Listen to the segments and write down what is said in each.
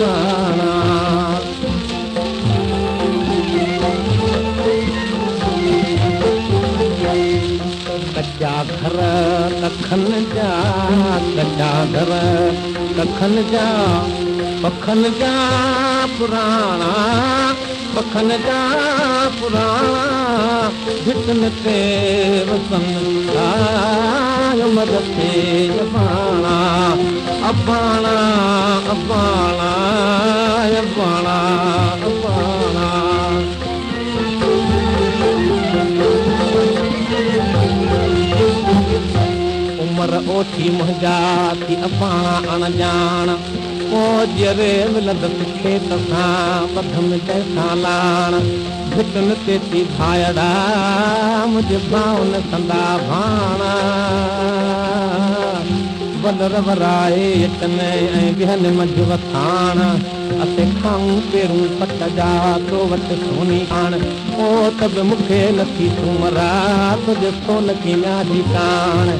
बाणा कच्चा घर कखन जा कच्चा घर कखन जा पखन जा पुराणा पखन जा पुराणा भिटन ते वसन मद ते बाणा अबाणा अबाणा अबाणा अबाणा उमर ओठी मुंहिंजा थी अबाणा अणॼाण जरे मिलंदस खेत सां बध में जंहिंसां लाण भिटन ते थी भायड़ा मुंहिंजे भाउन संदा भाणा बलर वराए अचन ऐं विहनि मंझि वथाण असे खाऊं पेरूं पट जा तो वटि सोनी आण ओ त बि मूंखे नथी सुमरा तुंहिंजे सोन की म्यादी काण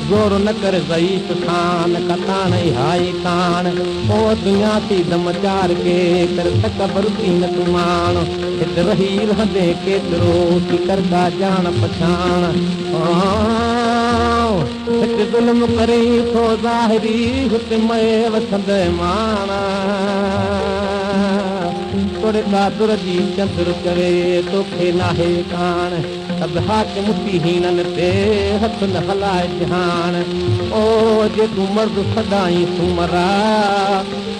गोर न कर ज़ईफ़ खान कताण हाई कान ओ दुनिया थी दम चार के कर तकबर थी न तुमाण हित रही रहंदे केतिरो थी करदा जान पछाण हित ज़ुल्म करे थो ज़ाहिरी हुते मए वठंदे माणा तोड़े कादुर जी चंद्र करे तोखे नाहे कान अब हाकिम मुतीहीनन ते हथ न हलाए जहान ओ जे तूं मर्द सदाई सुमरा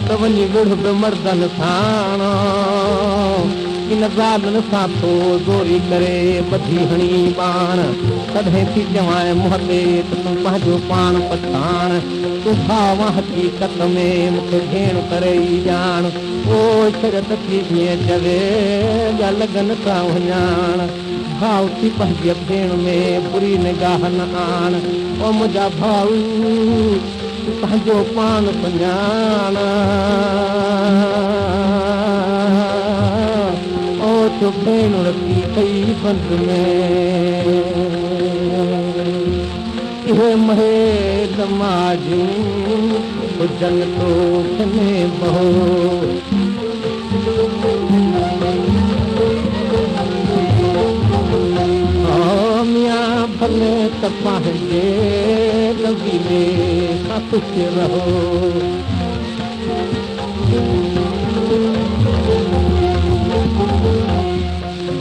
त वञी विढ़ बि मर्दन साण इन ज़ालनि सां थो ज़ोरी करे ॿधी हणी बाण तॾहिं थी चवां मुंहं ते त तूं पंहिंजो पाण पछाण तूं भाव हक़ीक़त में मूंखे भेण करे ई ॼाण ओ शरत थी कीअं चवे जा लॻनि सां वञाण भाउ थी पंहिंजे भेण में बुरी निगाह न आण ओ मुंहिंजा भाऊ पंहिंजो पाण सुञाण ओ छो भेण रखी कई बंद में इहे महे दमाजूं हुजनि तो खने बहो भले त पंहिंजे लवीले सां ख़ुशि रहो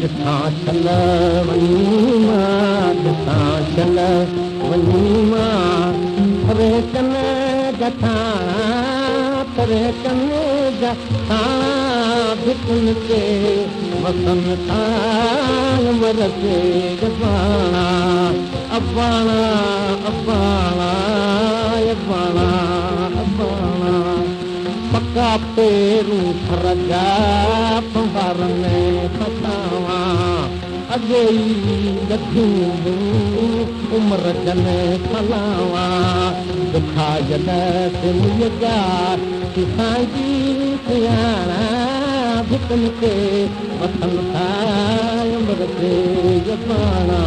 ॾिसां चल वञी मां ॾिसां चल वञी मां तरे कन जठाणा तरे कन जठाणा भिटन ते वसन तां मर ते बाणा अबाणा अबाणा अबाणा अबाणा पका पेरूं थर जा पंवारनि फसावां अॻे ई गठियूं उमिरि जन फलावां दुखा जन मुंहिंजा किसांजी सियाणा भिटन ते वसन था उमिरि ते बाणा